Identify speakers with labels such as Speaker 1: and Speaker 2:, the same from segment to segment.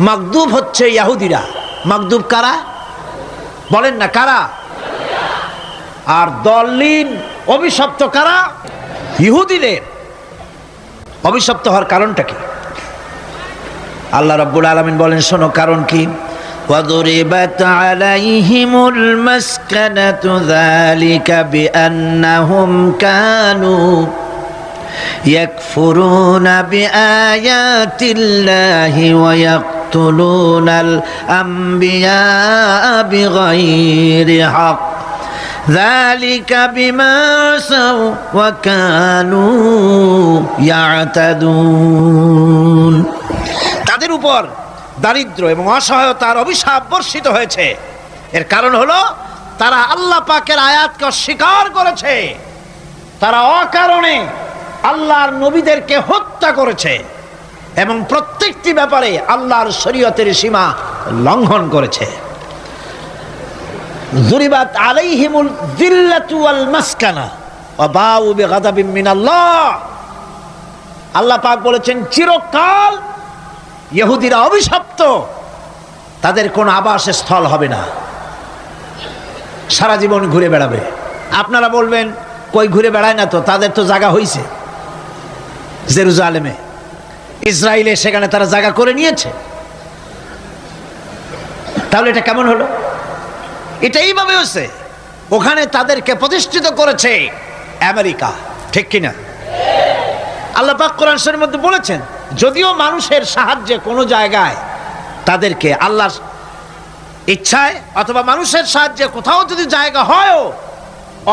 Speaker 1: মাগদুব হচ্ছে ইহুদিরা। মাগদুব কারা বলেন না, কারা? আর দলিন অভিশপ্ত কারা? ইহুদিদের। অভিশপ্ত হওয়ার কারণটা কি? আল্লাহ রাব্বুল আলামিন বলেন, শোনো কারণ কি। وَضُرِبَتْ عَلَيْهِمُ الْمَسْكَنَةُ ذَلِكَ بِأَنَّهُمْ كَانُوا يَكْفُرُونَ بِآيَاتِ اللَّهِ وَيَقْتُلُونَ الْأَنْبِيَاءَ بِغَيْرِ حَقٍّ ذَلِكَ بِمَا عَصَوْا وَكَانُوا يَعْتَدُونَ। তাদের উপর দারিদ্র এবং অসহায়তার অভিশাপ বর্ষিত হয়েছে। এর কারণ হলো তারা আল্লাহ পাকের আয়াতকে অস্বীকার করেছে। তারা অকারণে আল্লাহর নবীদেরকে হত্যা করেছে এবং প্রত্যেকটি ব্যাপারে আল্লাহর শরীয়তের সীমা লঙ্ঘন করেছে। যুরিবাত আলাইহিমুল যিল্লাতু ওয়াল মাসকানা ওয়া বাউ বিগাদাবিন মিনাল্লাহ। আল্লাহ পাক বলেছেন, চিরকাল ইহুদিরা অভিশপ্ত, তাদের কোনো আবাসস্থল হবে না, সারা জীবন ঘুরে বেড়াবে। আপনারা বলবেন, কই ঘুরে বেড়ায় না তো, তাদের তো জায়গা হয়েছে জেরুজালেমে, ইসরায়েলে, সেখানে তারা জায়গা করে নিয়েছে। তাহলে এটা কেমন হলো? এটা এইভাবে হচ্ছে, ওখানে তাদেরকে প্রতিষ্ঠিত করেছে আমেরিকা, ঠিক কিনা? আল্লাহ পাক কোরআন শরীফের মধ্যে বলেছেন, যদিও মানুষের সাহায্যে কোনো জায়গায় তাদেরকে আল্লাহর ইচ্ছায় অথবা মানুষের সাহায্যে কোথাও যদি জায়গা হয়ও,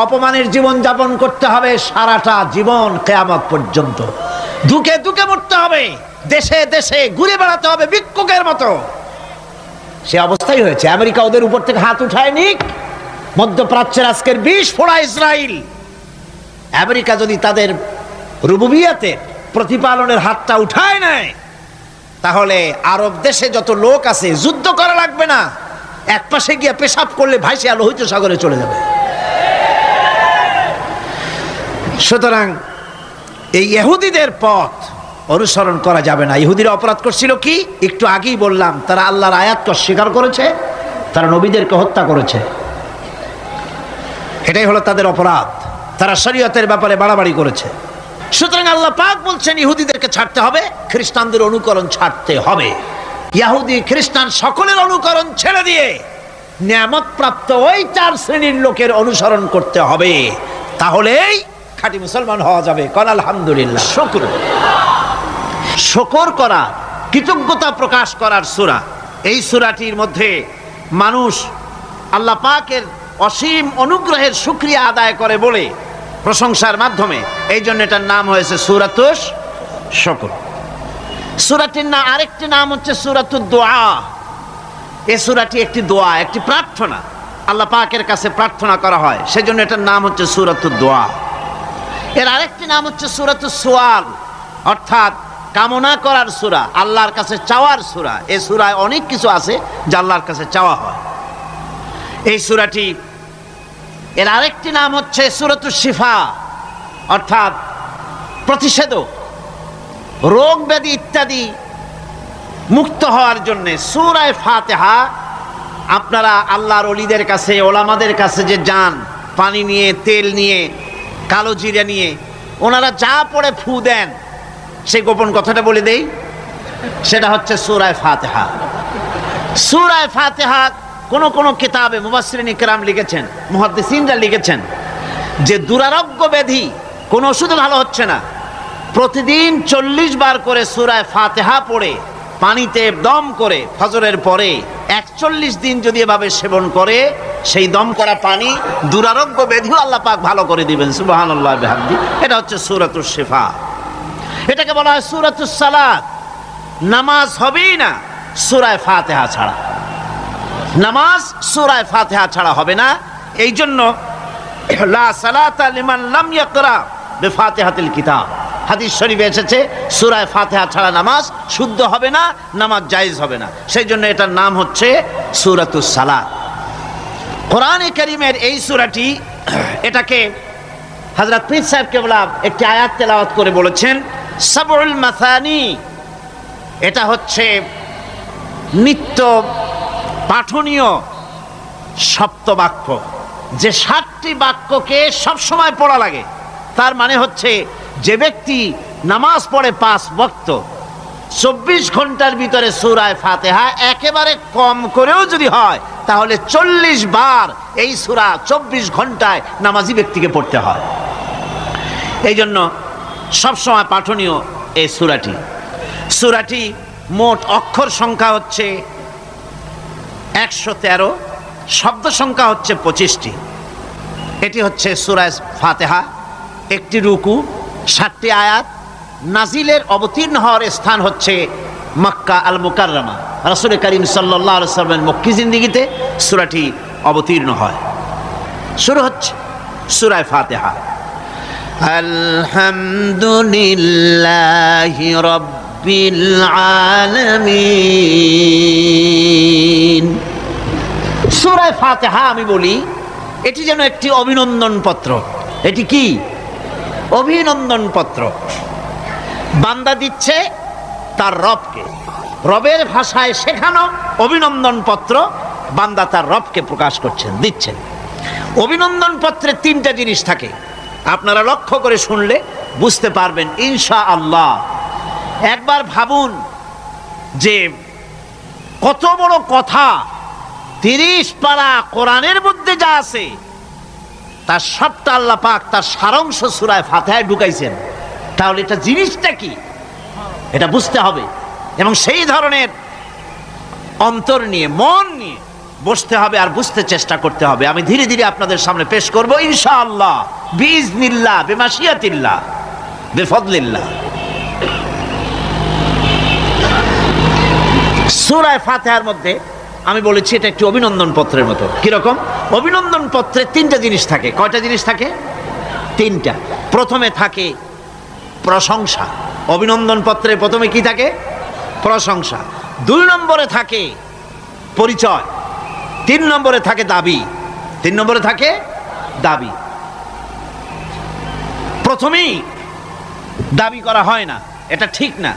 Speaker 1: অপমানের জীবন যাপন করতে হবে সারাটা জীবন, কিয়ামত পর্যন্ত দুঃখে দুঃখে মরতে হবে, দেশে দেশে ঘুরে বেড়াতে হবে ভিক্ষুকের মতো। সে অবস্থাই হয়েছে। আমেরিকা ওদের উপর থেকে হাত উঠায় নিক, মধ্যপ্রাচ্যের আজকের বিষ ফোড়া ইসরায়েল। আমেরিকা যদি তাদের রুবুবিয়াতের প্রতিপালনের হাতটা উঠায় নেয়, তাহলে আরব দেশে যত লোক আছে যুদ্ধ করা লাগবে না, এক পাশে গিয়ে পেশাব করলে ভাইসে লোহিত সাগরে চলে যাবে। সুতরাং এই ইহুদিদের পথ অনুসরণ করা যাবে না। ইহুদিরা অপরাধ করছিল কি? একটু আগেই বললাম, তারা আল্লাহর আয়াতকে অস্বীকার করেছে, তারা নবীদেরকে হত্যা করেছে। এটাই হলো তাদের অপরাধ। তারা শরীয়তের ব্যাপারে বাড়াবাড়ি করেছে। সুতরাং আল্লাহ পাক বলছেন, ইহুদিদেরকে ছাড়তে হবে, খ্রিস্টানদের অনুকরণ ছাড়তে হবে। ইহুদি খ্রিস্টান সকলের অনুকরণ ছেড়ে দিয়ে নিয়ামত প্রাপ্ত ওই 4 শ্রেণীর লোকের অনুসরণ করতে হবে, তাহলেই খাঁটি মুসলমান হওয়া যাবে। কোন আলহামদুলিল্লাহ। শুকর করা, কৃতজ্ঞতা প্রকাশ করার সূরা। এই সূরাটির মধ্যে মানুষ আল্লাহ পাকের অসীম অনুগ্রহের শুকরিয়া আদায় করে বলে প্রশংসার মাধ্যমে, এই জন্য এটার নাম হয়েছে সূরাতুশ শুকর। সূরাটির না আরেকটি নাম হচ্ছে সূরাতুদ দোয়া। এই সূরাটি একটি দোয়া, একটি প্রার্থনা, আল্লাহ পাকের কাছে প্রার্থনা করা হয়, সেজন্য এটার নাম হচ্ছে সূরাতুদ দোয়া। এর আরেকটি নাম হচ্ছে সূরাতুস সুয়াল, অর্থাৎ কামনা করার সূরা, আল্লাহর কাছে চাওয়ার সূরা। এই সূরায় অনেক কিছু আছে যা আল্লাহর কাছে চাওয়া হয়। এই সূরাটি, এর আরেকটি নাম হচ্ছে সূরাতুশ শিফা, অর্থাৎ প্রতিষেধক, রোগ ব্যাধি ইত্যাদি মুক্ত হওয়ার জন্য। সূরা ফাতিহা, আপনারা আল্লাহর ওলিদের কাছে, ওলামাদের কাছে যে যান, পানি নিয়ে, তেল নিয়ে, কালো জিরা নিয়ে, ওনারা যা পড়ে ফু দেন, সেই গোপন কথাটা বলে দেই, সেটা হচ্ছে সূরা ফাতিহা। সূরা ফাতিহা কোন কোন কিতাবে মুফাসসিরিন ইকরাম লিখেছেন, মুহাদ্দিসিনরা লিখেছেন যে দুরারোগ্য ব্যাধি, কোন ওষুধে ভালো হচ্ছে না, প্রতিদিন 40 বার করে সূরা ফাতিহা পড়ে পানিতে দম করে ফজরের পরে 41 দিন যদি এভাবে সেবন করে, সেই দম করা পানি দুরারোগ্য ব্যাধিও আল্লাহ পাক ভালো করে দিবেন। সুবহানাল্লাহ বিহামদি। এটা হচ্ছে সূরাতুশ শিফা। এটাকে বলা হয় সূরাতুস সালাত। নামাজ হবেই না সূরা ফাতিহা ছাড়া, নামাজ সূরা ফাতিহা ছাড়া হবে না। এই জন্য লা সালাতা লিমান লাম ইয়াকরা বিফাতিহাতিল কিতাব, হাদিস শরীফে এসেছে সূরা ফাতিহা ছাড়া নামাজ শুদ্ধ হবে না, নামাজ জায়েজ হবে না। সেই জন্য এটার নাম হচ্ছে সূরাতুস সালাত। কোরআনে কারীমের এই সূরাটি, এটাকে হযরত পীর সাহেব কেবলা একটি আয়াত তেলাওয়াত করে বলেছেন, সাবউল মাসানি। এটা হচ্ছে নিত্য পাঠনীয় সপ্তবাক্য, যে 7টি বাক্যকে সবসময় পড়া লাগে। তার মানে হচ্ছে যে ব্যক্তি নামাজ পড়ে 5 ওয়াক্ত 24 ঘন্টার ভিতরে সূরা ফাতিহা একেবারে কম করেও যদি হয় তাহলে 40 বার এই সূরা 24 ঘন্টায় নামাজি ব্যক্তিকে পড়তে হয়। এই জন্য সবসময় পাঠনীয় এই সূরাটি মোট অক্ষর সংখ্যা হচ্ছে 113, শব্দ সংখ্যা হচ্ছে 25টি। এটি হচ্ছে সূরা ফাতিহা, একটি রুকু, 7টি আয়াত। নাজিলের অবতীর্ণ হওয়ার স্থান হচ্ছে মক্কা আল মুকাররমা। রাসূল করিম সাল্লাল্লাহু আলাইহি ওয়াসাল্লামের মক্কি জিন্দেগিতে সূরাটি অবতীর্ণ হয়। শুরু হচ্ছে সূরা ফাতিহা, আলহামদুলিল্লাহি রাব্বিল আলামিন। সূরা ফাতিহা আমি বলি এটি যেন একটি অভিনন্দন পত্র। এটি কি? অভিনন্দন পত্র। বান্দা দিচ্ছে তার রবকে, রবের ভাষায় শেখানো অভিনন্দন পত্র বান্দা তার রবকে প্রকাশ করছেন, দিচ্ছেন। অভিনন্দন পত্রে 3টা জিনিস থাকে, আপনারা লক্ষ্য করে শুনলে বুঝতে পারবেন ইনশাআল্লাহ। একবার ভাবুন যে কত বড় কথা, 30 পারা কোরআনের মধ্যে যা আছে তার সবটা আল্লাহ পাক তার সারাংশ সূরা ফাতিহায় ঢুকাইছেন। তাহলে এটা জিনিসটা কি এটা বুঝতে হবে, এবং সেই ধরনের অন্তর নিয়ে মন নিয়ে বসতে হবে আর বুঝতে চেষ্টা করতে হবে। আমি ধীরে ধীরে আপনাদের সামনে পেশ করব ইনশাআল্লাহ, বিইজনিল্লাহ, বিমাশিয়াতিল্লাহ, বিফদলিল্লাহ। সূরা ফাতিহার মধ্যে আমি বলেছি এটা একটি অভিনন্দন পত্রের মতো। কিরকম? অভিনন্দন পত্রে 3টা জিনিস থাকে। কয়টা জিনিস থাকে? 3টা। প্রথমে থাকে প্রশংসা। অভিনন্দন পত্রে প্রথমে কি থাকে? প্রশংসা। 2 নম্বরে থাকে পরিচয়। 3 নম্বরে থাকে দাবি। 3 নম্বরে থাকে দাবি। প্রথমেই দাবি করা হয় না, এটা ঠিক না।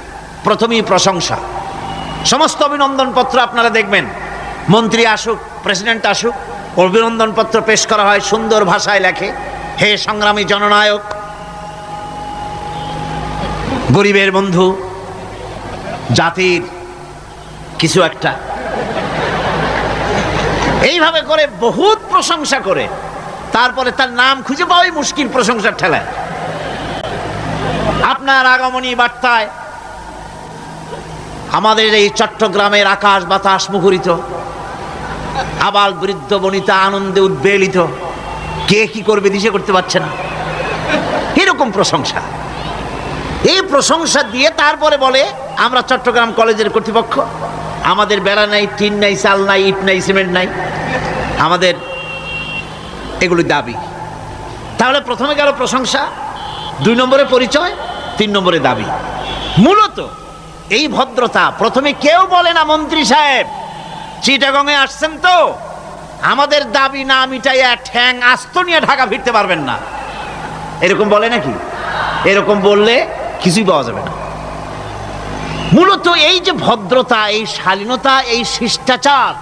Speaker 1: প্রথমেই প্রশংসা। সমস্ত অভিনন্দন পত্র আপনারা দেখবেন, মন্ত্রী আসুক, প্রেসিডেন্ট আসুক, অভিনন্দন পত্র পেশ করা হয়, সুন্দর ভাষায় লেখে, হে সংগ্রামী জননায়ক, গরিবের বন্ধু, জাতির কিছু একটা, এইভাবে করে বহুত প্রশংসা করে তারপরে তার নাম খুঁজে পাওয়াই মুশকিল প্রশংসার ঠেলায়। আপনার আগমনী বার্তায় আমাদের এই চট্টগ্রামের আকাশ বাতাস মুখরিত, আবাল বৃদ্ধ বনিতা আনন্দে উদ্বেলিত, কে কি করবে দিশে করতে পারছে না, এরকম প্রশংসা। এই প্রশংসা দিয়ে তারপরে বলে আমরা চট্টগ্রাম কলেজের কর্তৃপক্ষ, আমাদের বেড়া নাই, টিন নাই, চাল নাই, ইট নাই, সিমেন্ট নাই, আমাদের এগুলি দাবি। তাহলে প্রথমে গেল প্রশংসা, 2 নম্বরে পরিচয়, 3 নম্বরে দাবি। মূলত এই ভদ্রতা প্রথমে কেউ বলে না, মন্ত্রী সাহেব চিটাগংয়ে আসছেন তো, আমাদের দাবি না মিটাইয়া ঠ্যাং আস্ত নিয়ে ঢাকা ফিরতে পারবেন না, এরকম বলে নাকি? এরকম বললে কিছুই পাওয়া যাবে না। মূলত এই যে ভদ্রতা, এই শালীনতা, এই শিষ্টাচার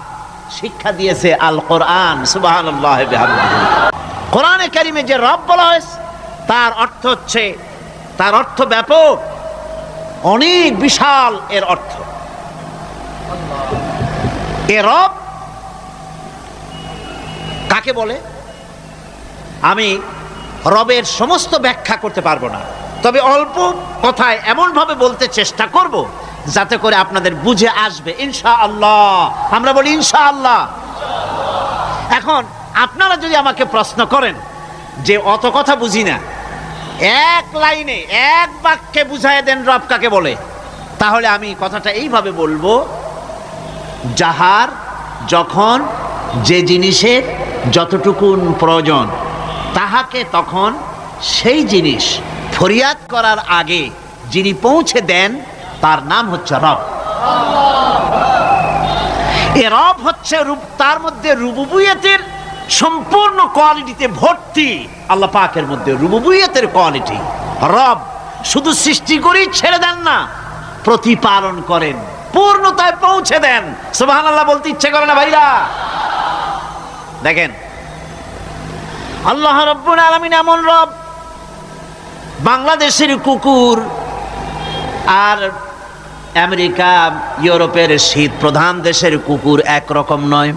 Speaker 1: শিক্ষা দিয়েছে আল কোরআন। সুবহানাল্লাহ বিহামদিহি। কোরআনে কারিমে যে রব বলা হয়েছে তার অর্থ হচ্ছে, তার অর্থ ব্যাপক, অনেক বিশাল এর অর্থ। এ রব কাকে বলে আমি রবের সমস্ত ব্যাখ্যা করতে পারবো না, তবে অল্প কথায় এমন ভাবে বলতে চেষ্টা করব যাতে করে আপনাদের বুঝে আসবে ইনশাআল্লাহ। আমরা বলি ইনশাআল্লাহ। এখন আপনারা যদি আমাকে প্রশ্ন করেন যে অত কথা বুঝি না, এক লাইনে এক বাক্যে বুঝায় দেন রব কাকে বলে, তাহলে আমি কথাটা এইভাবে বলবো, যাহার যখন যে জিনিসের যতটুকুন প্রয়োজন তাহাকে তখন সেই জিনিস ফরিয়াদ করার আগে যিনি পৌঁছে দেন তার নাম হচ্ছে রব। এ রব হচ্ছে তার মধ্যে রুবুবিয়তের সম্পূর্ণ কোয়ালিটিতে ভর্তি। আল্লাহ পাকের মধ্যে রুবুবিয়তের কোয়ালিটি। রব শুধু সৃষ্টি করেই ছেড়ে দেন না, প্রতিপালন করেন, পূর্ণতায় পৌঁছে দেন। সুবহানাল্লাহ বলতে ইচ্ছে করে না ভাইরা? দেখেন আল্লাহ রাব্বুল আলামিন এমন রব, বাংলাদেশের কুকুর আর আমেরিকা ইউরোপের শীত প্রধান দেশের কুকুর একরকম নয়।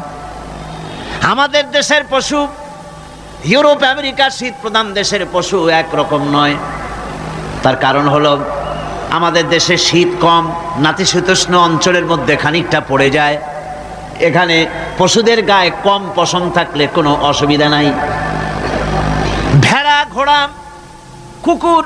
Speaker 1: আমাদের দেশের পশু ইউরোপ আমেরিকা শীত প্রধান দেশের পশু একরকম নয়। তার কারণ হলো আমাদের দেশে শীত কম, নাতিশীতোষ্ণ অঞ্চলের মধ্যে খানিকটা পড়ে যায়। এখানে পশুদের গায়ে কম পশম থাকলে কোনো অসুবিধা নাই। ভেড়া, ঘোড়া, কুকুর,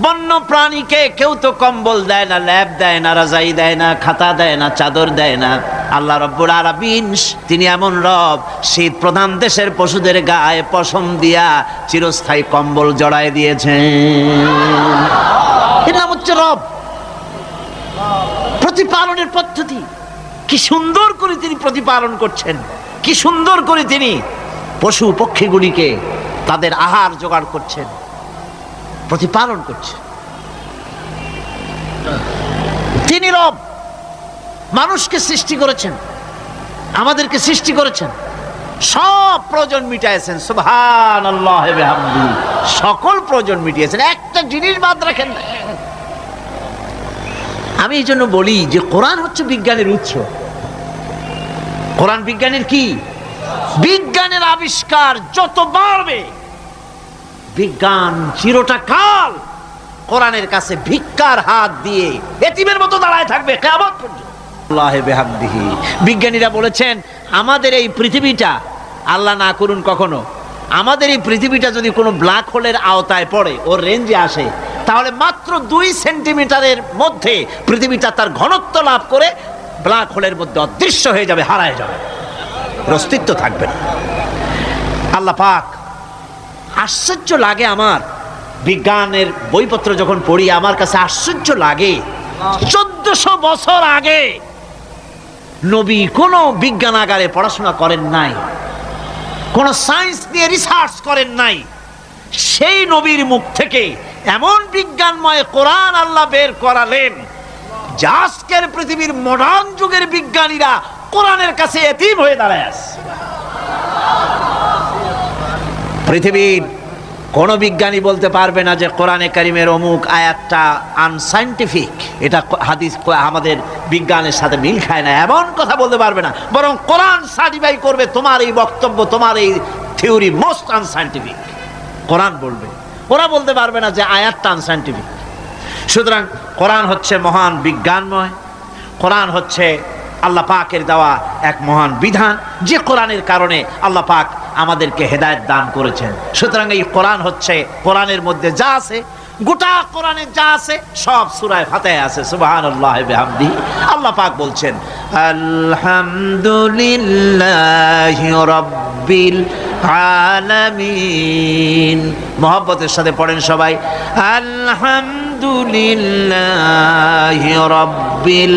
Speaker 1: বন্য প্রাণীকে কেউ তো কম্বল দেয় না, ল্যাপ দেয় না, রাজাই দেয় না, খাতা দেয় না, চাদর দেয় না। আল্লাহ রাব্বুল আলামিন তিনি এমন রব, শীত প্রধান দেশের পশুদের গায়ে পশম দিয়া চিরস্থায়ী কম্বল জড়ায় দিয়েছেন। এর নাম হচ্ছে রব। প্রতিপালনের পদ্ধতি কি সুন্দর করে তিনি প্রতিপালন করছেন, কি সুন্দর করে তিনি পশু পক্ষীগুলিকে তাদের আহার জোগাড় করছেন, প্রতিপালন করছে। তিনি রব, মানুষকে সৃষ্টি করেছেন, আমাদেরকে সৃষ্টি করেছেন, সব প্রয়োজন মিটাইছেন। সুবহানাল্লাহ ওয়া বিহামদিহি, সকল প্রয়োজন মিটিয়েছেন, একটা জিনিস বাদ রাখেন না। আমি এই জন্য বলি যে কোরআন হচ্ছে বিজ্ঞানের উৎস। কোরআন বিজ্ঞানের কি? বিজ্ঞানের আবিষ্কার যত বাড়বে, বিজ্ঞান চিরটা কাল কোরআনের কাছে ভিক্ষার হাত দিয়ে এতিমের মতো দাঁড়ায় থাকবে কিয়ামত পর্যন্ত। আল্লাহ বিহামদিহি, বিজ্ঞানীরা বলেছেন আমাদের এই পৃথিবীটা, আল্লাহ না করুন কখনো, আমাদের এই পৃথিবীটা যদি কোনো ব্ল্যাক হোলের আওতায় পড়ে, ওর রেঞ্জে আসে, তাহলে মাত্র 2 সেন্টিমিটারের মধ্যে পৃথিবীটা তার ঘনত্ব লাভ করে ব্ল্যাক হোলের মধ্যে অদৃশ্য হয়ে যাবে, হারায় যাবে, অস্তিত্ব থাকবে না। আল্লাহ পাক, আশ্চর্য লাগে আমার বিজ্ঞানের বইপত্র যখন পড়ি, আমার কাছে আশ্চর্য লাগে 1400 বছর আগে নবী কোনো বিজ্ঞানাগারে পড়াশোনা করেন নাই, কোন সায়েন্স নিয়ে রিসার্চ করেন নাই। সেই নবীর মুখ থেকে এমন বিজ্ঞানময় কোরআন আল্লাহ বের করালেন, যা আজকের পৃথিবীর মডার্ন যুগের বিজ্ঞানীরা কোরআনের কাছে এতিম হয়ে দাঁড়ায় আছে। পৃথিবীর কোন বিজ্ঞানী বলতে পারবে না যে কোরআনে কারিমের অমুক আয়াতটা আনসাইন্টিফিক, এটা হাদিস আমাদের বিজ্ঞানের সাথে মিল খায় না, এমন কথা বলতে পারবে না। বরং কোরআন সার্টিফাই করবে তোমার এই বক্তব্য, তোমার এই থিওরি মোস্ট আনসাইন্টিফিক, কোরআন বলবে। ওরা বলতে পারবে না যে আয়াতটা আনসাইন্টিফিক। সুতরাং কোরআন হচ্ছে মহান বিজ্ঞানময়, কোরআন হচ্ছে আল্লাহ পাকের দেওয়া এক মহান বিধান, যে কোরআনের কারণে আল্লাহ পাক আমাদেরকে হেদায়েত দান করেছেন। সুতরাং এই কোরআন হচ্ছে, কোরআনের মধ্যে যা আছে, গোটা কোরআনে যা আছে সব সূরা ফাতিহা আছে। সুবহানাল্লাহ ওয়া বিহামদিহি। আল্লাহ পাক বলছেন আলহামদুলিল্লাহি রাব্বিল আলামিন। মহব্বতের সাথে পড়েন সবাই, আলহামদুলিল্লাহি রাব্বিল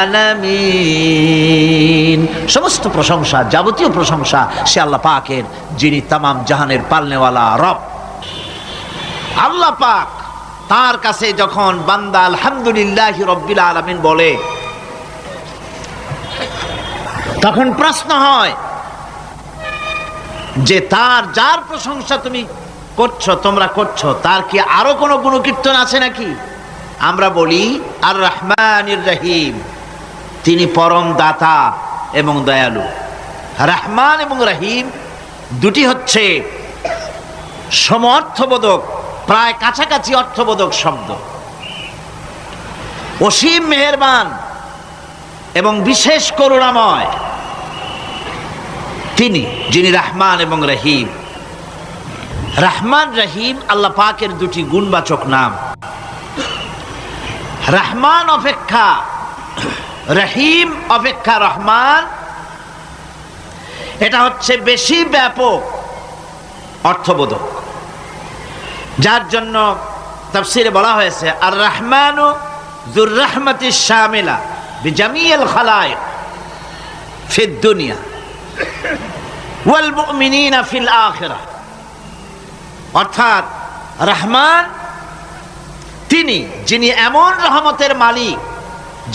Speaker 1: আলামিন। সমস্ত প্রশংসা, যাবতীয় প্রশংসা সে আল্লাহ পাকের, যিনি তামাম জাহানের পালনেওয়ালা রব। আল্লাহ পাক তার কাছে যখন বান্দা আলহামদুলিল্লাহি রাব্বিল আলামিন বলে, তখন প্রশ্ন হয় যে তার, যার প্রশংসা তুমি করছো, তোমরা করছো, তার কি আরো কোনো গুণকীর্তন আছে নাকি? আমরা বলি আর রহমানির রহিম, তিনি পরম দাতা এবং দয়ালু। রহমান এবং রহিম দুটি হচ্ছে সমঅর্থবোধক, প্রায় কাছাকাছি অর্থবোধক শব্দ। অসীম মেহেরবান এবং বিশেষ করুণাময় তিনি, যিনি রহমান এবং রহিম। রহমান রহিম আল্লাহ পাকের দুটি গুণবাচক নাম। রহমান অপেক্ষা, রহিম অপেক্ষা রহমান, এটা হচ্ছে বেশি ব্যাপক অর্থবোধক, যার জন্য তাফসীরে বলা হয়েছে আর রহমানু যুর রাহমাতিশ শামিলা বিজামিল খালায়েক ফিদ দুনিয়া ওয়াল মুমিনিনা ফিল আখিরাহ। অর্থাৎ রহমান তিনি, যিনি এমন রহমতের মালিক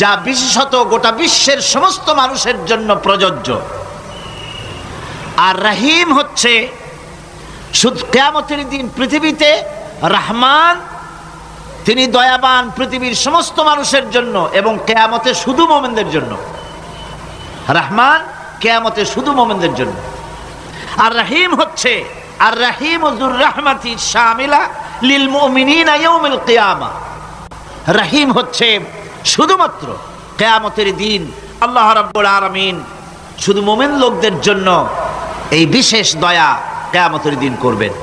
Speaker 1: যা বিশেষত গোটা বিশ্বের সমস্ত মানুষের জন্য প্রযোজ্য। আর রহিম হচ্ছে শুধু কিয়ামতের দিন পৃথিবীতে রহমান, তিনি দয়াবান পৃথিবীর সমস্ত মানুষের জন্য, এবং কিয়ামতে শুধু মুমিনদের জন্য। রহমান কিয়ামতে শুধু মুমিনদের জন্য। আর রহিম হচ্ছে আর রহিম যুর রাহমাতি শামিলা লিল মুমিনিনা ইয়াউমিল কিয়ামা। রহিম হচ্ছে শুধুমাত্র কিয়ামতের দিন আল্লাহ রাব্বুল আলামিন শুধু মুমিন লোকদের জন্য এই বিশেষ দয়া কিয়ামতের দিন করবেন।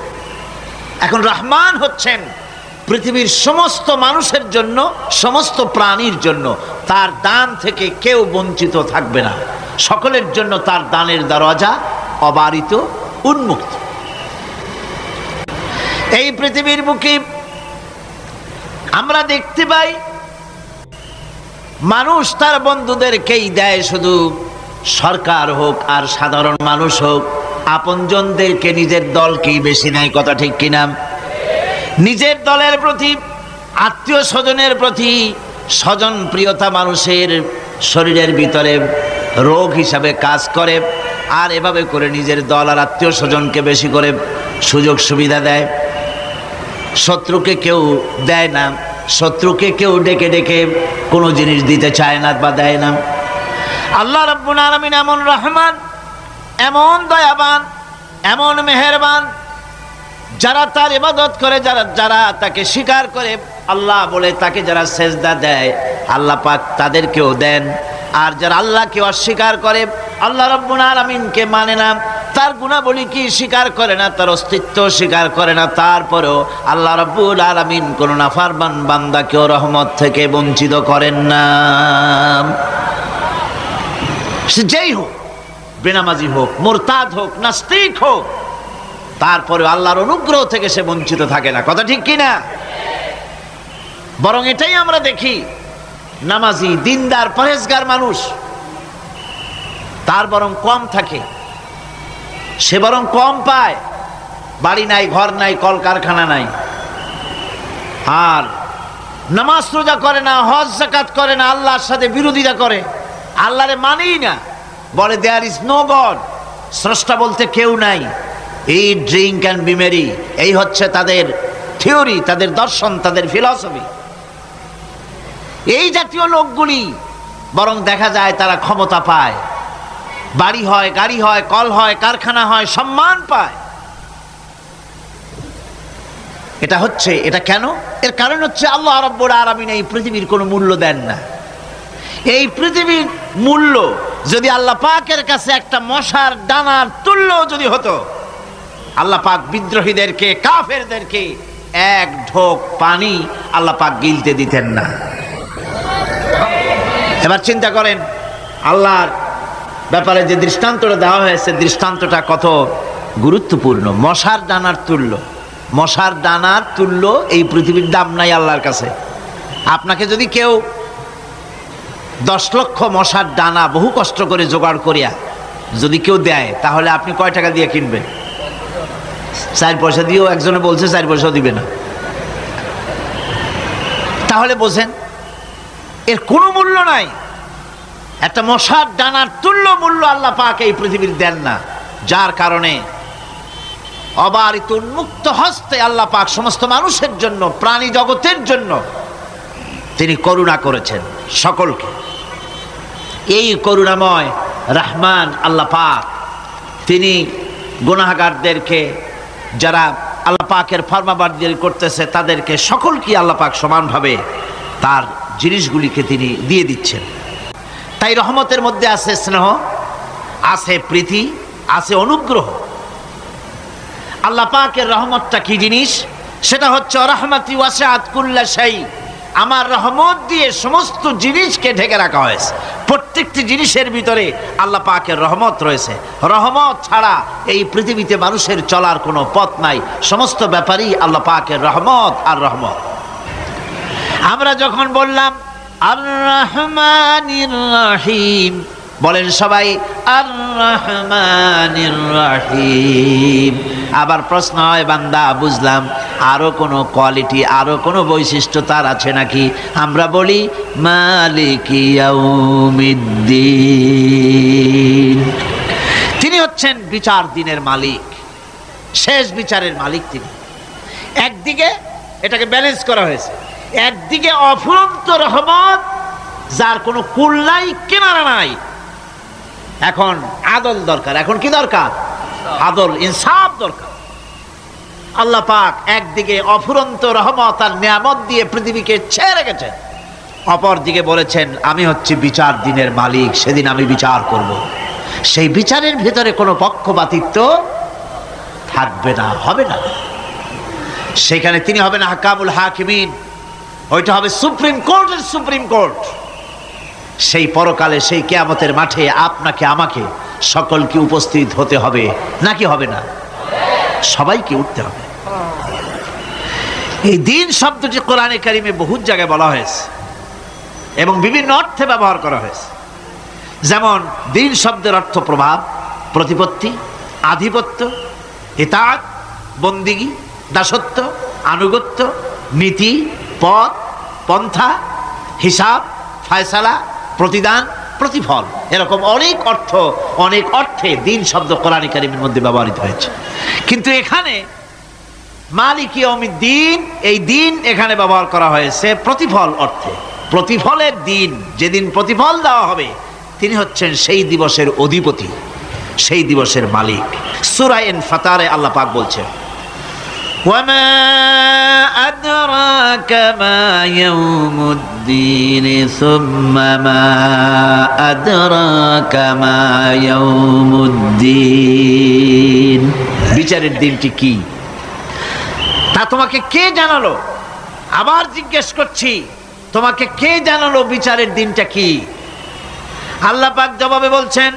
Speaker 1: এখন রহমান হচ্ছেন পৃথিবীর সমস্ত মানুষের জন্য, সমস্ত প্রাণীর জন্য। তার দান থেকে কেউ বঞ্চিত থাকবে না, সকলের জন্য তার দানের দরজা অবারিত, উন্মুক্ত। এই পৃথিবীর বুকে আমরা দেখতে পাই মানুষ তার বন্ধুদেরকেই দেয়, শুধু সরকার হোক আর সাধারণ মানুষ হোক, আপনজনদেরকে নিজের দলকেই বেশি নেয়। কথা ঠিক কিনা? নিজের দলের প্রতি, আত্মীয় স্বজনের প্রতি স্বজন প্রিয়তা মানুষের শরীরের ভিতরে রোগ হিসাবে কাজ করে, আর এভাবে করে নিজের দল আর আত্মীয় স্বজনকে বেশি করে সুযোগ সুবিধা দেয়। শত্রুকে কেউ দেয় না, শত্রুকে কেউ ডেকে ডেকে কোনো জিনিস দিতে চায় না বা দেয় না। আল্লাহ রাব্বুল আলামিন এমন রহমান, এমন দয়াবান, এমন মেহেরবান, যারা তার ইবাদত করে, যারা তাকে স্বীকার করে, আল্লাহ বলে তাকে যারা সেজদা দেয়, আল্লাহ পাক তাদেরকেও দেন। আর যারা আল্লাহকে অস্বীকার করে, আল্লাহ রাব্বুল আলামিনকে মানে না, তার গুণাবলী কি স্বীকার করে না, তার অস্তিত্ব স্বীকার করে না, তারপরেও আল্লাহ রাব্বুল আলামিন কোন নাফরমান বান্দাকেও রহমত থেকে বঞ্চিত করেন না। সে যেই হোক, বেনামাজি হোক, মুরতাদ হোক, নাস্তিক হোক, তারপরে আল্লাহর অনুগ্রহ থেকে সে বঞ্চিত থাকে না। কথা ঠিক কিনা? বরং এটাই আমরা দেখি, নামাজি, দিনদার, পরেজগার মানুষ তার বরং কম থাকে, সে বরং কম পায়। বাড়ি নাই, ঘর নাই, কলকারখানা নাই, আর নামাজ রোজা করে না, হজ যাকাত করে না, আল্লাহর সাথে বিরোধিতা করে, আল্লাহরে মানেই না, বলে দেয়ার ইজ নো গড, স্রষ্টা বলতে কেউ নাই। এই ড্রিঙ্ক অ্যান্ড বি মেরি, এই হচ্ছে তাদের থিওরি, তাদের দর্শন, তাদের ফিলসফি। এই জাতীয় লোকগুলি বরং দেখা যায় তারা ক্ষমতা পায়, বাড়ি হয়, গাড়ি হয়, কল হয়, কারখানা হয়, সম্মান পায়। এটা কেন? এর কারণ হচ্ছে আল্লাহ রাব্বুল আলামিন এই পৃথিবীর কোনো মূল্য দেন না। এই পৃথিবীর মূল্য যদি আল্লাহ পাকের কাছে একটা মশার ডানার তুল্য যদি হতো, আল্লাহ পাক বিদ্রোহীদেরকে, কাফেরদেরকে এক ঢোক পানি আল্লাহ পাক গিলতে দিতেন না। এবার চিন্তা করেন, আল্লাহর ব্যাপারে যে দৃষ্টান্তটা দেওয়া হয়েছে, দৃষ্টান্তটা কত গুরুত্বপূর্ণ। মশার ডানার তুল্য, মশার ডানার তুল্য এই পৃথিবীর দাম নাই আল্লাহর কাছে। আপনাকে যদি কেউ 10 লক্ষ মশার ডানা বহু কষ্ট করে জোগাড় করিয়া যদি কেউ দেয়, তাহলে আপনি কয় টাকা দিয়ে কিনবেন? 4 পয়সা দিয়েও একজনে বলছে 4 পয়সাও দিবে না। তাহলে বোঝেন এর কোনো মূল্য নাই। একটা মশার ডানার তুল্য মূল্য আল্লাহ পাক এই পৃথিবীর দেন না, যার কারণে অবারিত উন্মুক্ত হস্তে আল্লাহ পাক সমস্ত মানুষের জন্য, প্রাণী জগতের জন্য তিনি করুণা করেছেন সকলকে। এই করুণাময় রহমান আল্লাহ পাক, তিনি গুনাহগারদেরকে, যারা আল্লাহ পাকের ফরমাবরদারি করতেছে, তাদেরকে সকলকে আল্লাহ পাক সমানভাবে তার জিনিসগুলিকে তিনি দিয়ে দিচ্ছেন। তাই রহমতের মধ্যে আছে স্নেহ, আছে প্রীতি, আছে অনুগ্রহ। আল্লাহ পাকের রহমতটা কি জিনিস? সেটা হচ্ছে রহমতি ওয়াসিআত কুল্লা শাই, আমার রহমত দিয়ে সমস্ত জিনিসকে ঢেকে রাখা হয়েছে। প্রত্যেকটি জিনিসের ভিতরে আল্লাহ পাকের রহমত রয়েছে। রহমত ছাড়া এই পৃথিবীতে মানুষের চলার কোনো পথ নাই। সমস্ত ব্যাপারেই আল্লাহ পাকের রহমত আর রহমত। আমরা যখন বললাম আর রহমানির রহিম, বলেন সবাই আর রহমানির রহিম, আবার প্রশ্ন হয়, বান্দা বুঝলাম, আরো কোনো কোয়ালিটি, আরো কোনো বৈশিষ্ট্য তার আছে নাকি? আমরা বলি মালিকি ইয়াউমিদ্দিন, তিনি হচ্ছেন বিচার দিনের মালিক, শেষ বিচারের মালিক তিনি। একদিকে এটাকে ব্যালেন্স করা হয়েছে, একদিকে অফুরন্ত রহমত, যার কোনো কুল নাই, কিনারা নাই। এখন আদল দরকার। এখন কি দরকার? আদল, ইনসাফ দরকার। আল্লাহ পাক একদিকে অফুরন্ত রহমত আর নিয়ামত দিয়ে পৃথিবীকে ছেয়ে রেখেছেন, অপর দিকে বলেছেন আমি হচ্ছি বিচার দিনের মালিক, সেদিন আমি বিচার করব। সেই বিচারের ভিতরে কোনো পক্ষপাতিত্ব থাকবে না, হবে না। সেখানে তিনি হবেন হাকামুল হাকিমিন, ওইটা হবে সুপ্রিম কোর্টের সুপ্রিম কোর্ট। সেই পরকালে, সেই কিয়ামতের মাঠে আপনাকে আমাকে সকলকে উপস্থিত হতে হবে, নাকি হবে না? সবাইকে উঠতে হবে। এই দিন শব্দটি কোরআনে কারিমে বহু জায়গায় বলা হয়েছে এবং বিভিন্ন অর্থে ব্যবহার করা হয়েছে। যেমন দিন শব্দের অর্থ প্রভাব, প্রতিপত্তি, আধিপত্য, ইতাআত, বন্দিগি, দাসত্ব, আনুগত্য, নীতি, পথ, পন্থা, হিসাব, ফায়সালা, প্রতিদান, প্রতিফল, এরকম অনেক অর্থ, অনেক অর্থে দিন শব্দ কোরআনে কারিমের মধ্যে ব্যবহৃত হয়েছে। কিন্তু এখানে মালিক ইয়াউমিদ্দিন, এই দিন এখানে ব্যবহার করা হয়েছে প্রতিফল অর্থে। প্রতিফলের দিন, যেদিন প্রতিফল দেওয়া হবে, তিনি হচ্ছেন সেই দিবসের অধিপতি, সেই দিবসের মালিক। সূরা ইনফিতারে আল্লাহ পাক বলছেন, وما أدراك ما يوم الدين ثم ما أدراك ما يوم الدين, বিচারের দিনটি কি তা তোমাকে কে জানালো? আবার জিজ্ঞেস করছি, তোমাকে কে জানালো বিচারের দিনটা কি? আল্লাহ পাক জবাবে বলছেন,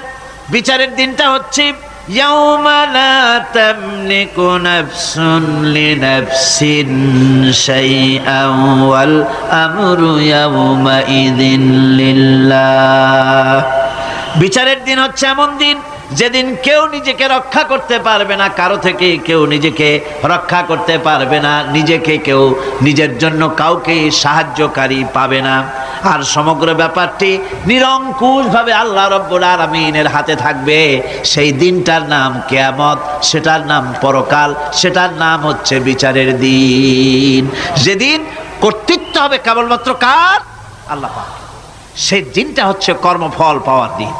Speaker 1: বিচারের দিনটা হচ্ছে ইয়াউমা লা তামলিকু নাফসুন লিনাফসিন শাইআন ওয়াল আমরু ইয়াউমা ইযিন লিল্লাহ। বিচারের দিন হচ্ছে এমন দিন যেদিন কেউ নিজেকে রক্ষা করতে পারবে না, কারো থেকে কেউ নিজেকে রক্ষা করতে পারবে না, নিজেকে কেউ নিজের জন্য কাউকে সাহায্যকারী পাবে না। আর সমগ্র ব্যাপারটি নিরঙ্কুশভাবে আল্লাহ রাব্বুল আলামিনের হাতে থাকবে। সেই দিনটার নাম কিয়ামত, সেটার নাম পরকাল, সেটার নাম হচ্ছে বিচারের দিন। যেদিন কর্তৃত্ব হবে কেবলমাত্র কার? আল্লাহ পাক। সেই দিনটা হচ্ছে কর্মফল পাওয়ার দিন।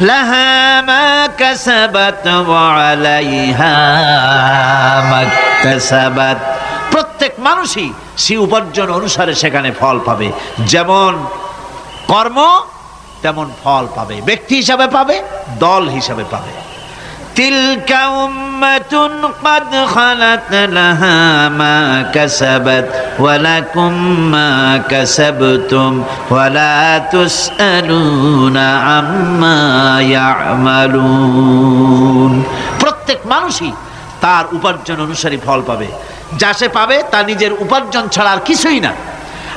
Speaker 1: লাহা মা কাসাবাত ওয়া আলাইহা মা কাসাবাত, প্রত্যেক মানুষই সে উপার্জন অনুসারে সেখানে ফল পাবে। যেমন কর্ম তেমন ফল পাবে, ব্যক্তি হিসাবে পাবে, দল হিসাবে পাবে। তিলকা উম্মাতুন ক্বাদ খালাত লাহা মা কাসাবাত ওয়া লাকুম মা কাসাবতুম ওয়া লা তুসআলুনা আম্মা ইয়ামালুন। প্রত্যেক মানুষই তার উপার্জন অনুসারী ফল পাবে। যা সে পাবে তা নিজের উপার্জন ছাড়া আর কিছুই না,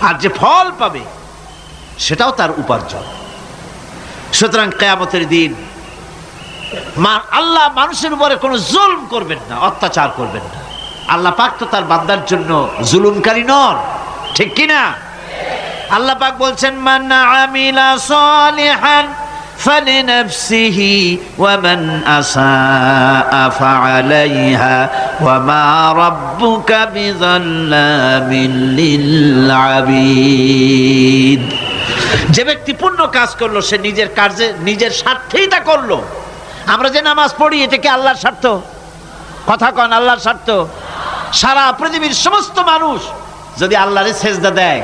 Speaker 1: আর যে ফল পাবে সেটাও তার উপার্জন। সুতরাং কিয়ামতের দিন আল্লাহ মানুষের উপরে কোনো জুলম করবেন না, অত্যাচার করবেন না। আল্লাহ পাক তো তার বান্দার জন্য জুলুমকারী নন, ঠিক কিনা? আল্লাহ পাক বলছেন, মান আমিলা সালিহান ফালিনাফসিহি ওয়া মান আসাআ ফাআলাইহা ওয়া মা রাব্বুকা বিযাল্লামিন লিল আবিদ। যে ব্যক্তি পুণ্য কাজ করলো সে নিজের কাজে, নিজের স্বার্থেই তা করলো। আমরা যে নামাজ পড়ি, এটা কি আল্লাহর স্বার্থ? কথা কন, আল্লাহর স্বার্থ? সারা পৃথিবীর সমস্ত মানুষ যদি আল্লাহরে সেজদা দেয়,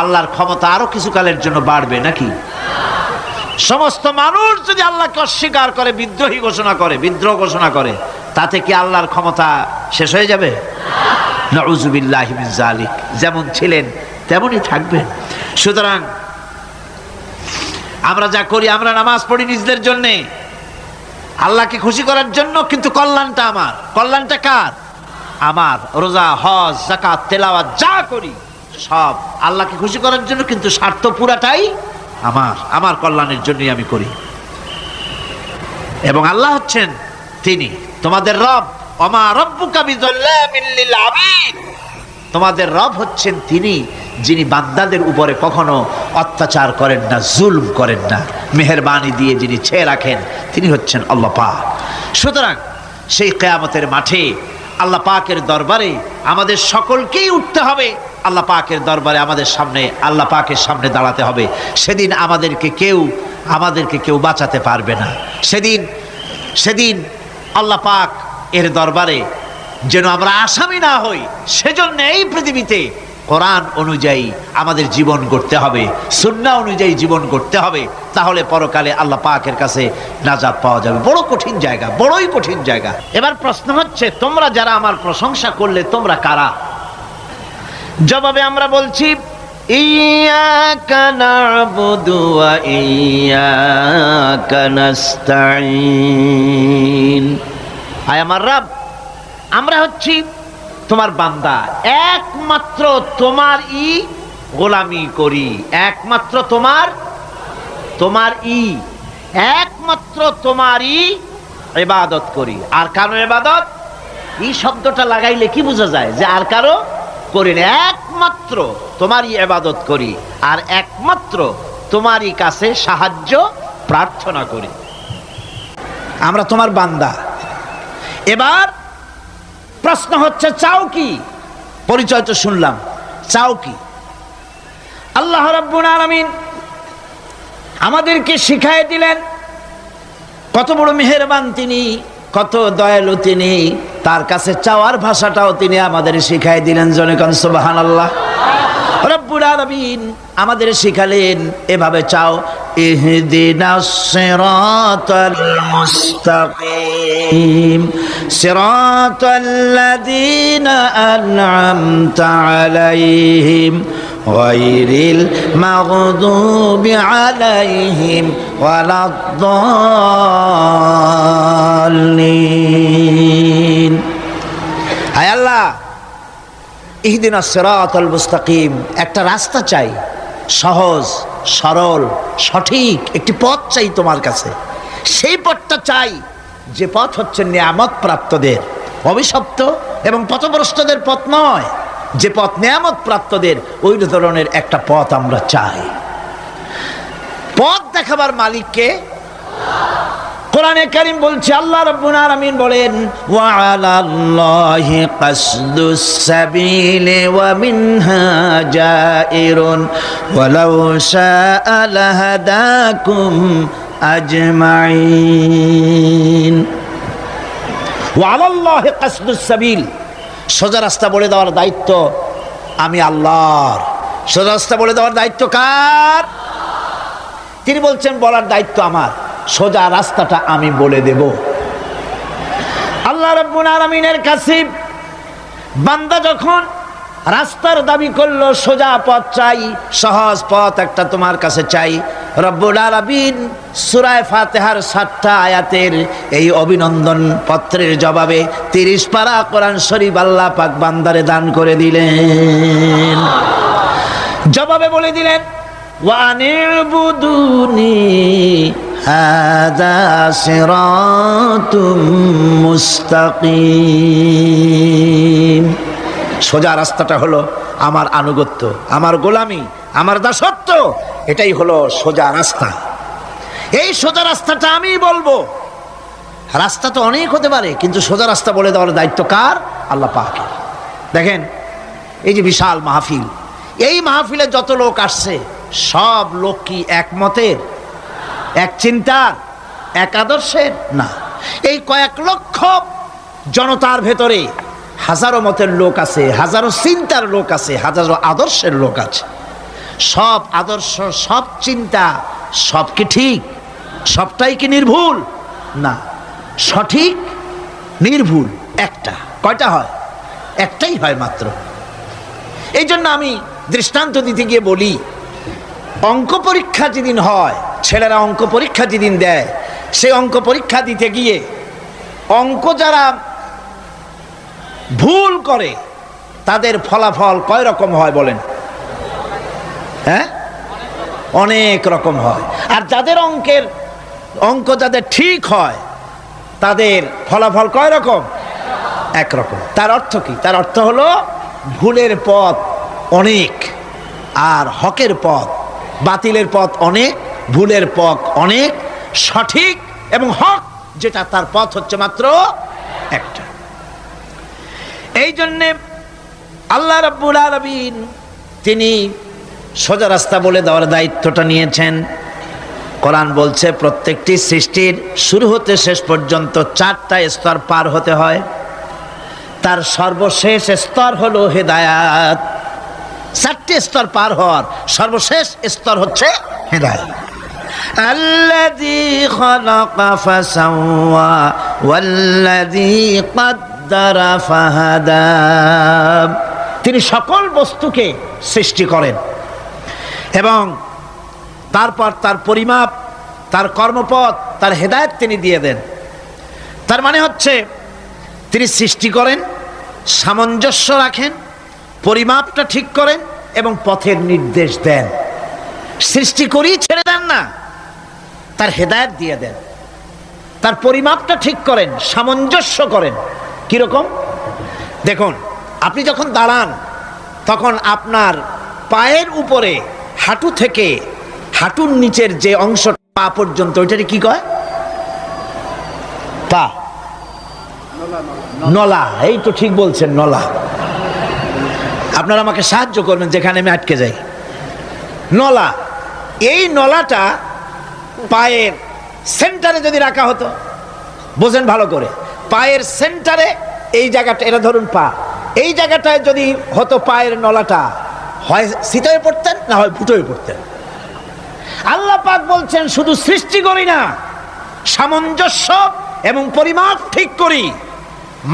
Speaker 1: আল্লাহর ক্ষমতা আরো কিছু কালের জন্য বাড়বে নাকি? সমস্ত মানুষ যদি আল্লাহকে অস্বীকার করে, বিদ্রোহী ঘোষণা করে, বিদ্রোহ ঘোষণা করে, তাতে কি আল্লাহর ক্ষমতা শেষ হয়ে যাবে? নাউযুবিল্লাহি মিন যালিক। যেমন ছিলেন তেমনই থাকবেন। সুতরাং আমরা যা করি, আমরা নামাজ পড়ি নিজেদের জন্যে, আল্লাহকে খুশি করার জন্য, কিন্তু কল্যাণটা আমার। কল্যাণটা কার? আমার। রোজা, হজ, যাকাত, তেলাওয়াত যা করি সব আল্লাহকে খুশি করার জন্য, কিন্তু স্বার্থ পুরাটাই আমার, আমার কল্যাণের জন্যই আমি করি। এবং আল্লাহ হচ্ছেন তিনি তোমাদের রব, ওমা রাব্বুকা বিযাল্লামিল লিল আবিদ, তোমাদের রব হচ্ছেন তিনি যিনি বান্দাদের উপরে কখনো অত্যাচার করেন না, জুলম করেন না, মেহেরবানি দিয়ে যিনি ছেয়ে রাখেন তিনি হচ্ছেন আল্লাহ পাক। সুতরাং সেই কিয়ামতের মাঠে আল্লাহ পাকের দরবারে আমাদের সকলকেই উঠতে হবে, আল্লাহ পাকের দরবারে আমাদের সামনে আল্লাহ পাকের সামনে দাঁড়াতে হবে। সেদিন আমাদেরকে কেউ বাঁচাতে পারবে না। সেদিন আল্লাহ পাক এর দরবারে যেন আমরা আসামি না হই, সেজন্য এই পৃথিবীতে কোরআন অনুযায়ী আমাদের জীবন গড়তে হবে, সুন্নাহ অনুযায়ী জীবন গড়তে হবে, তাহলে পরকালে আল্লাহ পাকের কাছে নাজাত পাওয়া যাবে। বড় কঠিন জায়গা, বড়ই কঠিন জায়গা। এবার প্রশ্ন হচ্ছে, তোমরা যারা আমার প্রশংসা করলে তোমরা কারা? জবাবে আমরা বলছি, ইয়্যাকা না'বুদু ওয়া ইয়্যাকা নাস্তাঈন। আয় আমার রব, আমরা হচ্ছি তোমার বান্দা, একমাত্র তোমারই গোলামি করি, একমাত্র একমাত্র তোমারই ইবাদত করি। আর কারো ইবাদত, এই শব্দটা লাগাইলে কি বোঝা যায় যে আর কারো করি না, একমাত্র তোমারই ইবাদত করি আর একমাত্র তোমারই কাছে সাহায্য প্রার্থনা করি। আমরা তোমার বান্দা। এবার প্রশ্ন হচ্ছে, চাও কি? পরিচয় তো শুনলাম, চাও কি? আল্লাহ রাব্বুল আলামিন আমাদেরকে শিখাই দিলেন, কত বড় মেহেরবান তিনি, কত দয়ালু তিনি, তার কাছে চাওয়ার ভাষাটাও তিনি আমাদের শিখাই দিলেন। জনে কোন সুবহানাল্লাহ। রব্বুল আলামিন আমাদের শিখালেন, এভাবে চাও, ইহদিনাস সিরাতাল মুস্তাকিম সিরাতাল্লাযীনা আন'আমতা আলাইহিম গায়রিল মাগদুবি আলাইহিম ওয়ালাদ-দাল্লিন। হায় আল্লাহ, ইহদিনাস সিরাতাল মুস্তাকিম, একটা রাস্তা চাই, সহজ সরল সঠিক একটি পথ চাই তোমার কাছে। সেই পথটা চাই যে পথ হচ্ছে নিয়ামত প্রাপ্তদের, অভিশপ্ত এবং পথভ্রষ্টদের পথ নয়। যে পথ নিয়ামত প্রাপ্তদের, ওই ধরনের একটা পথ আমরা চাই। পথ দেখাবার মালিককে কোরআনে কারীম বলছে, আল্লাহ রাব্বুল আলামিন বলেন, ওয়া আলাল্লাহি কাসদুস সাবিলি ওয়া মিনহা জাইরুন ওয়ালাউ শাআ লাহাদাকুম আজমাইন। ওয়া আলাল্লাহি কাসদুস সাবিল, সোজা রাস্তা বলে দেওয়ার দায়িত্ব আমি আল্লাহর। সোজা রাস্তা বলে দেওয়ার দায়িত্ব কার? তিনি বলছেন, বলার দায়িত্ব আমার, সোজা রাস্তাটা আমি বলে দেব। আল্লাহ রাব্বুল আলামিনের কাছে বান্দা যখন রাস্তার দাবি করলো, সোজা পথ চাই, সহজ পথ একটা তোমার কাছে চাই, রব্বুল আলামিন সূরা ফাতিহার 7টা আয়াতের এই অভিনন্দন পত্রের জবাবে 30 পারা কোরআন শরীফ আল্লাহ পাক বান্দারে দান করে দিলেন। জবাবে বলে দিলেন, ওয়া আনি'বুদুনি হাযা সিরাতুম মুস্তাকিম। সোজা রাস্তাটা হলো আমার আনুগত্য, আমার গোলামি, আমার দাসত্ব, এটাই হলো সোজা রাস্তা। এই সোজা রাস্তাটা আমি বলবো। রাস্তা তো অনেক হতে পারে, কিন্তু সোজা রাস্তা বলে দেওয়ার দায়িত্ব কার? আল্লাহ পাকের। দেখেন, এই যে বিশাল মাহফিল, এই মাহফিলে যত লোক আসছে, সব লোক কি এক মতের, এক চিন্তার, এক আদর্শের? না। এই কয়েক লক্ষ জনতার ভেতরে হাজারো মতের লোক আছে, হাজারো চিন্তার লোক আছে, হাজারো আদর্শের লোক আছে। সব আদর্শ, সব চিন্তা, সব কি ঠিক? সবটাই কি নির্ভুল? না, সঠিক নির্ভুল একটা। কয়টা হয়? একটাই হয় মাত্র। এই জন্য আমি দৃষ্টান্ত দিতে গিয়ে বলি, অঙ্ক পরীক্ষা যেদিন হয়, ছেলেরা অঙ্ক পরীক্ষা যেদিন দেয়, সেই অঙ্ক পরীক্ষা দিতে গিয়ে অঙ্ক যারা ভুল করে তাদের ফলাফল কয় রকম হয় বলেন? হ্যাঁ, অনেক রকম হয়। আর যাদের অঙ্ক যাদের ঠিক হয় তাদের ফলাফল কয় রকম? একরকম। তার অর্থ কি? তার অর্থ হলো ভুলের পথ অনেক আর হকের পথ, বাতিলের পথ অনেক, ভুলের পথ অনেক, সঠিক এবং হক যেটা তার পথ হচ্ছে মাত্র একটা। এই জন্যে আল্লাহ রাব্বুল আলামিন তিনি সোজা রাস্তা বলে দেওয়ার দায়িত্বটা নিয়েছেন। কোরআন বলছে প্রত্যেকটি সৃষ্টির শুরু হতে শেষ পর্যন্ত 4টা স্তর পার হতে হয়। তার সর্বশেষ স্তর হলো হেদায়াত। 4টে স্তর পার হওয়ার সর্বশেষ স্তর হচ্ছে হেদায়াত। আল্লাযী খালাকা ফাসাওয়া ওয়াল্লাযী কদ্দারা ফাহাদা। তিনি সকল বস্তুকে সৃষ্টি করেন এবং তারপর তার পরিমাপ, তার কর্মপথ, তার হেদায়েত তিনি দিয়ে দেন। তার মানে হচ্ছে তিনি সৃষ্টি করেন, সামঞ্জস্য রাখেন, পরিমাপটা ঠিক করেন এবং পথের নির্দেশ দেন। সৃষ্টি করেই ছেড়ে দেন না, তার হেদায়েত দিয়ে দেন, তার পরিমাপটা ঠিক করেন, সামঞ্জস্য করেন। কিরকম? দেখুন, আপনি যখন দাঁড়ান তখন আপনার পায়ের উপরে হাঁটু থেকে হাঁটুর নিচের যে অংশ পা পর্যন্ত, ওইটাকে কি কয়? পা, নলা। এই তো ঠিক বলছেন, নলা। আপনারা আমাকে সাহায্য করবেন যেখানে আমি আটকে যাই। নলা। এই নলাটা পায়ের সেন্টারে যদি রাখা হতো, বোঝেন ভালো করে, পায়ের সেন্টারে এই জায়গাটা, এটা ধরুন পা, এই জায়গাটায় যদি হতো পায়ের নলাটা, হয় সিতায় পড়তেন না হয় ফুটোয় পড়তেন। আল্লাহ পাক বলছেন শুধু সৃষ্টি করি না, সামঞ্জস্য এবং পরিমাপ ঠিক করি।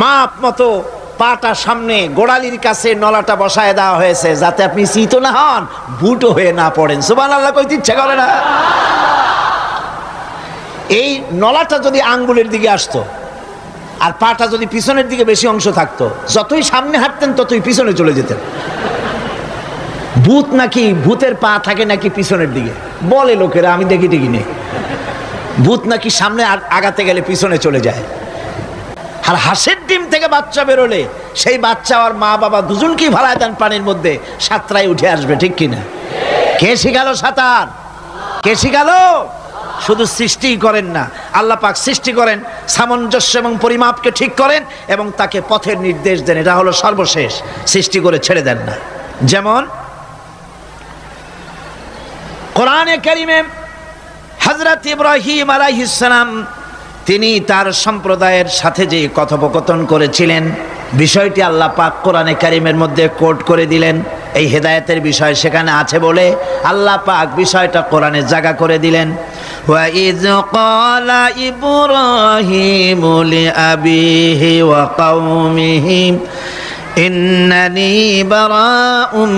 Speaker 1: মাপ মতো পাটা সামনে গোড়ালির কাছে নলাটা বসায় দেওয়া হয়েছে যাতে আপনি চিত না হন, বুটো হয়ে না পড়েন। সুবহানাল্লাহ কইতে ইচ্ছা করে না? এই নলাটা যদি আঙ্গুলের দিকে আসতো আর পাটা যদি পিছনের দিকে বেশি অংশ থাকতো, যতই সামনে হাঁটতেন ততই পিছনে চলে যেতেন। ভূত নাকি, ভূতের পা থাকে নাকি পিছনের দিকে, বলে লোকেরা, আমি দেখি টেকি নেই। ভূত নাকি সামনে আগাতে গেলে পিছনে চলে যায়। আর হাঁসের ডিম থেকে বাচ্চা বেরোলে সেই বাচ্চা আর মা বাবা দুজনকেই ভাড়ায় দেন পানির মধ্যে, সাঁতরায় উঠে আসবে, ঠিক কিনা? কে শিখালো সাঁতার? কে শিখালো? শুধু সৃষ্টিই করেন না, আল্লাহ পাক সৃষ্টি করেন, সামঞ্জস্য এবং পরিমাপকে ঠিক করেন এবং তাকে পথের নির্দেশ দেন। এটা হলো সর্বশেষ। সৃষ্টি করে ছেড়ে দেন না। যেমন কোরআনে কারিমে হযরত ইব্রাহিম আলাইহিস সালাম তিনি তার সম্প্রদায়ের সাথে যে কথোপকথন করেছিলেন, বিষয়টি আল্লাহ পাক কোরআনে কারিমের মধ্যে কোট করে দিলেন। এই হেদায়েতের বিষয় সেখানে আছে বলে আল্লাহ পাক বিষয়টা কোরআনে জায়গা করে দিলেন। ওয়া ইয ক্বালা ইব্রাহিমু লিআবিহি ওয়া কওমিহি ইন্নানি বারাউম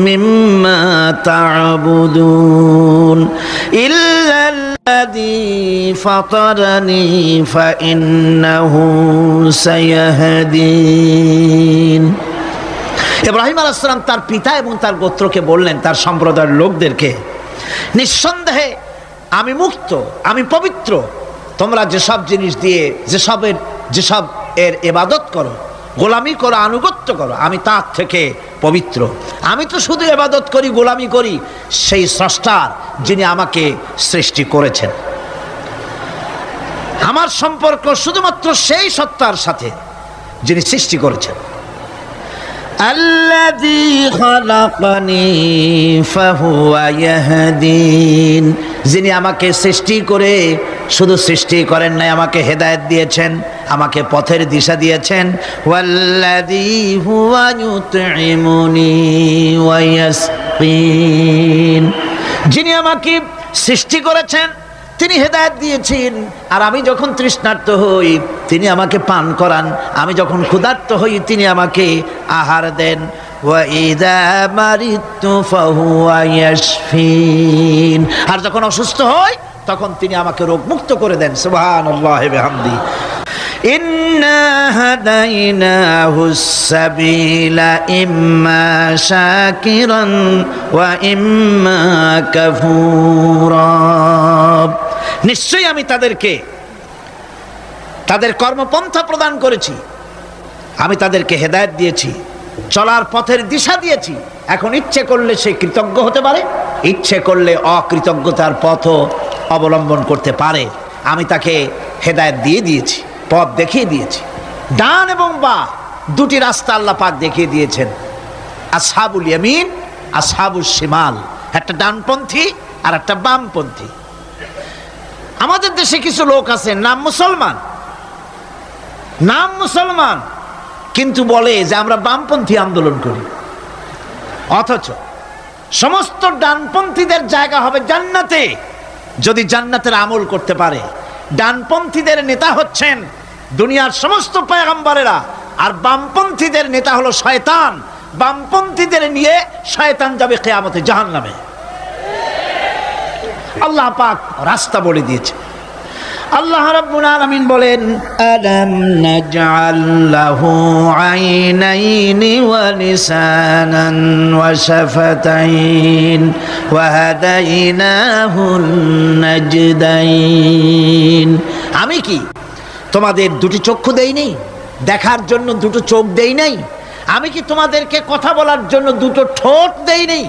Speaker 1: মিম্মা তা'বুদুন ইল্লাল্লাযী ফাতারানি ফাইন্নাহু সায়াহদিন। ইব্রাহিম আলাইহিস সালাম তার পিতা এবং তার গোত্রকে বললেন, তার সম্প্রদায়ের লোকদেরকে, নিঃসন্দেহে আমি মুক্ত, আমি পবিত্র। তোমরা যেসব জিনিস দিয়ে যেসব এর ইবাদত করো, গোলামি করো, আনুগত্য করো, আমি তার থেকে পবিত্র। আমি তো শুধু ইবাদত করি, গোলামি করি সেই স্রষ্টার, যিনি আমাকে সৃষ্টি করেছেন। আমার সম্পর্ক শুধুমাত্র সেই সত্তার সাথে যিনি সৃষ্টি করেছেন। আল্লাযী খালাকানি ফাহুয়া ইয়াহদিন, যিনি আমাকে সৃষ্টি করে শুধু সৃষ্টি করেন নাই, আমাকে হেদায়েত দিয়েছেন, আমাকে পথের দিশা দিয়েছেন। ওয়াল্লাযী হুয়া ইউতঈমুনি ওয়া ইয়াসকিন, যিনি আমাকে সৃষ্টি করেছেন, তিনি হেদায়েত দিয়েছেন, আর আমি যখন তৃষ্ণার্ত হই তিনি আমাকে পান করান, আমি যখন ক্ষুধার্ত হই তিনি আমাকে আহার দেন। ওয়া ইযা মারিতু ফাহুয়া ইয়াশফিন, আর যখন অসুস্থ হই তখন তিনি আমাকে রোগ মুক্ত করে দেন। সুবহানাল্লাহি বিহামদি। ইন্না হাদাইনাহুস সাবিলা ইম্মা শাকিরান ওয়া ইম্মা কাফুরা, নিশ্চয়ই আমি তাদেরকে তাদের কর্মপন্থা প্রদান করেছি। আমি তাদেরকে হেদায়েত দিয়েছি, চলার পথের দিশা দিয়েছি। এখন ইচ্ছে করলে সে কৃতজ্ঞ হতে পারে, ইচ্ছে করলে অকৃতজ্ঞতার পথও অবলম্বন করতে পারে। আমি তাকে হেদায়েত দিয়ে দিয়েছি, পথ দেখিয়ে দিয়েছি। ডান এবং বাঁ দুটি রাস্তা আল্লাহ পাক দেখিয়ে দিয়েছেন। আসহাবুল ইয়ামিন, আসহাবুল শিমাল, একটা ডানপন্থী আর একটা বামপন্থী। আমাদের দেশে কিছু লোক আছে নাম মুসলমান, কিন্তু বলে যে আমরা বামপন্থী আন্দোলন করি। অথচ সমস্ত ডানপন্থীদের জায়গা হবে জান্নাতে, যদি জান্নাতের আমল করতে পারে। ডানপন্থীদের নেতা হচ্ছেন দুনিয়ার সমস্ত পয়গম্বরেরা, আর বামপন্থীদের নেতা হলো শয়তান। বামপন্থীদের নিয়ে শয়তান যাবে কিয়ামতে জাহান্নামে। আল্লাহ পাক রাস্তা বলে দিয়েছে। আল্লাহ রাব্বুল আলামিন বলেন, আলাম নাজআল লাহু আইনাইনি ওয়া লিসানান ওয়া শাফাতাইন ওয়া হাদাইনাহুন নাজদাইন। আমি কি তোমাদের দুটি চক্ষু দেই নাই, দেখার জন্য দুটো চোখ দেই নাই? আমি কি তোমাদেরকে কথা বলার জন্য দুটো ঠোঁট দেই নাই?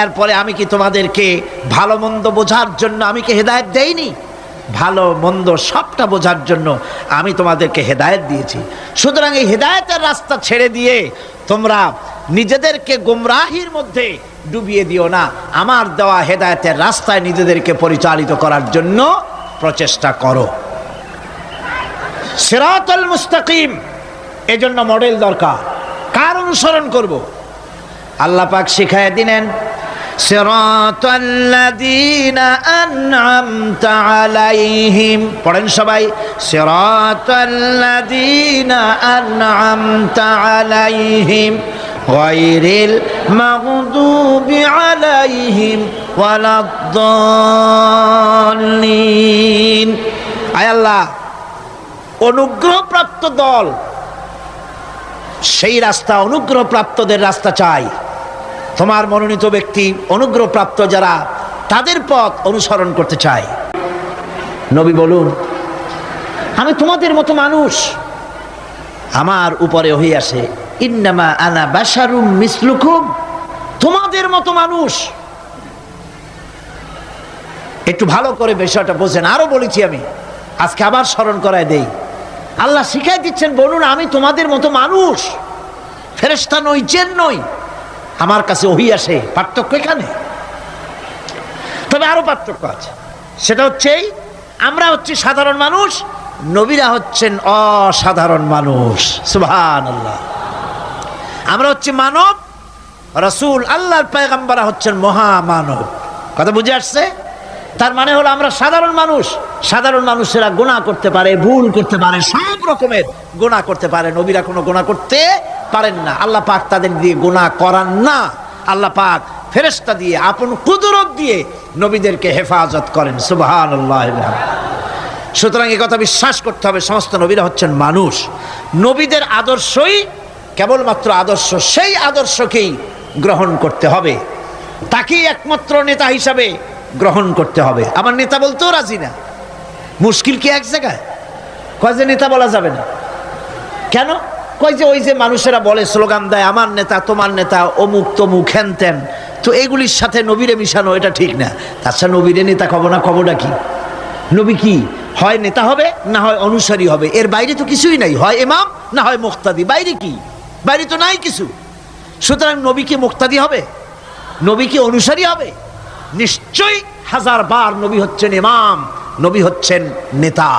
Speaker 1: এরপরে আমি কি তোমাদেরকে ভালো মন্দ বোঝার জন্য আমি কি হেদায়েত দেইনি? ভালো মন্দ সবটা বোঝার জন্য আমি তোমাদেরকে হেদায়েত দিয়েছি। সুতরাং এই হেদায়েতের রাস্তা ছেড়ে দিয়ে তোমরা নিজেদেরকে গোমরাহির মধ্যে ডুবিয়ে দিও না। আমার দেওয়া হেদায়েতের রাস্তায় নিজেদেরকে পরিচালিত করার জন্য প্রচেষ্টা করো। সিরাতুল মুস্তাকিম, এজন্য মডেল দরকার। কার অনুসরণ করব? আল্লাহ পাক শিখায় দিলেন, সিরাতাল্লাযীনা আন'আমতা আলাইহিম। পড়েন সবাই, সিরাতাল্লাযীনা আন'আমতা আলাইহিম গায়রিল মাগদুবি আলাইহিম ওয়ালাদ-দাল্লিন। আয় আল্লাহ, অনুগ্রহপ্রাপ্ত দল, সেই রাস্তা, অনুগ্রহপ্রাপ্তদের রাস্তা চাই। তোমার মনোনীত ব্যক্তি, অনুগ্রহপ্রাপ্ত যারা, তাদের পথ অনুসরণ করতে চাই। নবী বলুন, আমি তোমাদের মতো মানুষ, আমার উপরে ওহী আসে, ইন্নামা আনা বাশারুম মিসলুকুম, তোমাদের মতো মানুষ। একটু ভালো করে বিষয়টা বোঝেন। আরো বলেছি আমি, আজকে আবার স্মরণ করায় দেই। আল্লাহ শিখাই দিচ্ছেন, বলুন আমি তোমাদের মতো মানুষ, ফেরেশতা নই, জিন নই, আমার কাছে ওহী আসে। পার্থক্য এখানে। তবে আরো পার্থক্য আছে, সেটা হচ্ছে আমরা হচ্ছি সাধারণ মানুষ, নবীরা হচ্ছেন অসাধারণ মানুষ। সুবহানাল্লাহ। আমরা হচ্ছে মানব, রাসূল আল্লাহর পয়গম্বররা হচ্ছেন মহামানব। কথা বুঝে আসছে? তার মানে হলো আমরা সাধারণ মানুষ। সাধারণ মানুষেরা গুনাহ করতে পারে, ভুল করতে পারে, সব রকমের গুনাহ করতে পারে। নবীরা কোনো গুনাহ করতে পারেন না। আল্লাহ পাক তাদের দিয়ে গুনাহ করান না। আল্লাহ পাক ফেরেশতা দিয়ে, আপন কুদরত দিয়ে নবীদেরকে হেফাজত করেন। সুবহানাল্লাহ। সুতরাং এই কথা বিশ্বাস করতে হবে, সমস্ত নবীরা হচ্ছেন মানুষ। নবীদের আদর্শই কেবলমাত্র আদর্শ, সেই আদর্শকেই গ্রহণ করতে হবে, তাকেই একমাত্র নেতা হিসাবে গ্রহণ করতে হবে। আমার নেতা বলতেও রাজি না। মুশকিল কি এক জায়গায়? কয় যে নেতা বলা যাবে না। কেন? কয় যে ওই যে মানুষেরা বলে, স্লোগান দেয়, আমার নেতা, তোমার নেতা, অমুক তমুক, হেন তেন। তো এগুলির সাথে নবীরে মিশানো এটা ঠিক না। তাছাড়া নবীরে নেতা কব না, কবটা কি? নবী কি হয় নেতা হবে, না হয় অনুসারী হবে, এর বাইরে তো কিছুই নাই। হয় ইমাম, না হয় মুক্তাদি। বাইরে কি? বাইরে তো নাই কিছু। সুতরাং নবী কি মুক্তাদি হবে? নবী কি অনুসারী হবে? নিশ্চয়ই হাজার বার নবী হচ্ছেন ইমাম, নবী হচ্ছেন নেতা।